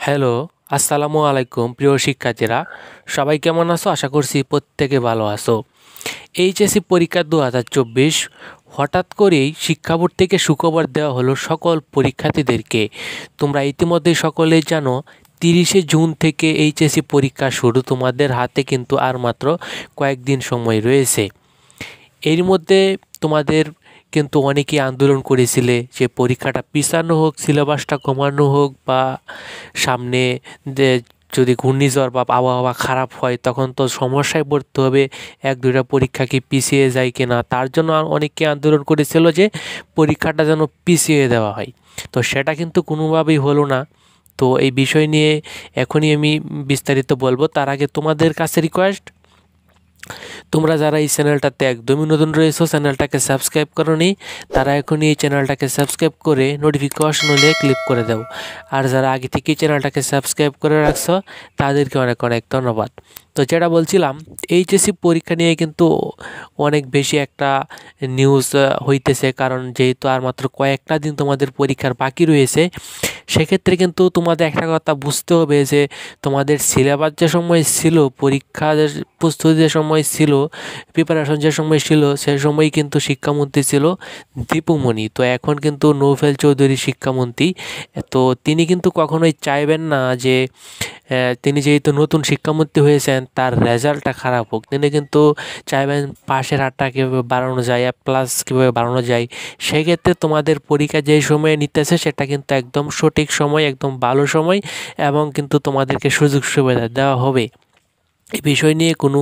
Hello, আসসালামু আলাইকুম প্রিয় শিক্ষার্থীরা। সবাই কেমন আছো? আশা করছি প্রত্যেকে ভালো আছো। এইচএসসি পরীক্ষা 2024 হঠাৎ করেই শিক্ষা বোর্ড থেকে সুখবর দেওয়া হলো সকল পরীক্ষার্থীদেরকে। তোমরা ইতিমধ্যেই সকলেই জানো 30শে জুন থেকে এইচএসসি পরীক্ষা শুরু। তোমাদের হাতে কিন্তু আর মাত্র কয়েকদিন সময় রয়েছে। এর মধ্যে তোমাদের কিন্তু অনেকেই আন্দোলন করেছিলে যে পরীক্ষাটা পিছানো হোক, সিলেবাসটা কমানো হোক, বা সামনে যে যদি ঘূর্ণিঝড় বা আবহাওয়া খারাপ হয় তখন তো সমস্যায় পড়তে হবে, এক দুইটা পরীক্ষা কি পিছিয়ে যায় কিনা, তার জন্য অনেকে আন্দোলন করেছিল যে পরীক্ষাটা যেন পিছিয়ে দেওয়া হয়। তো সেটা কিন্তু কোনোভাবেই হলো না। তো এই বিষয় নিয়ে এখনই আমি বিস্তারিত বলবো। তার আগে তোমাদের কাছে রিকোয়েস্ট, তোমরা যারা এই চ্যানেলটাতে একদমই নতুন রয়েছো, চ্যানেলটাকে সাবস্ক্রাইব করোনি, তারা এখনই এই চ্যানেলটাকে সাবস্ক্রাইব করে নোটিফিকেশন হলে ক্লিক করে দাও। আর যারা আগে থেকেই চ্যানেলটাকে সাবস্ক্রাইব করে রাখছো তাদেরকে অনেক অনেক ধন্যবাদ। তো যেটা বলছিলাম, এইচএসসি পরীক্ষা নিয়ে কিন্তু অনেক বেশি একটা নিউজ হইতেছে, কারণ যেহেতু আর মাত্র কয়েকটা দিন তোমাদের পরীক্ষার বাকি রয়েছে। সেক্ষেত্রে কিন্তু তোমাদের একটা কথা বুঝতে হবে যে তোমাদের সিলেবাস যে সময় ছিল, পরীক্ষা যে প্রস্তুতি যে সময় ছিল, প্রিপারেশন যে সময় ছিল, সে সময় কিন্তু শিক্ষামন্ত্রী ছিল দীপুমণি। তো এখন কিন্তু নৌফেল চৌধুরী শিক্ষামন্ত্রী। তো তিনি কিন্তু কখনোই চাইবেন না যে তিনি যেহেতু নতুন শিক্ষামন্ত্রী হয়েছেন তার রেজাল্টটা খারাপ হোক। তিনি কিন্তু চাইবেন পাশের হারটা কীভাবে বাড়ানো যায়, প্লাস কীভাবে বাড়ানো যায়। সেক্ষেত্রে তোমাদের পরীক্ষা যেই সময়ে নিতেছে সেটা কিন্তু একদম সঠিক সময়, একদম ভালো সময়, এবং কিন্তু তোমাদেরকে সুযোগ সুবিধা দেওয়া হবে। এই বিষয় নিয়ে কোনো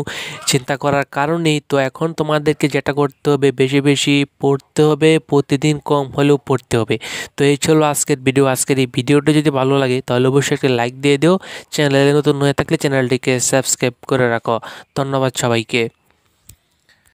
চিন্তা করার কারণ নেই। তো এখন তোমাদেরকে যেটা করতে হবে, বেশি বেশি পড়তে হবে, প্রতিদিন কম হলেও পড়তে হবে। তো এই ছিল আজকের ভিডিও। আজকের এই ভিডিওটা যদি ভালো লাগে তাহলে অবশ্যই একটা লাইক দিয়ে দিও। চ্যানেলে নতুন হয়ে থাকলে চ্যানেলটিকে সাবস্ক্রাইব করে রাখো। ধন্যবাদ সবাইকে।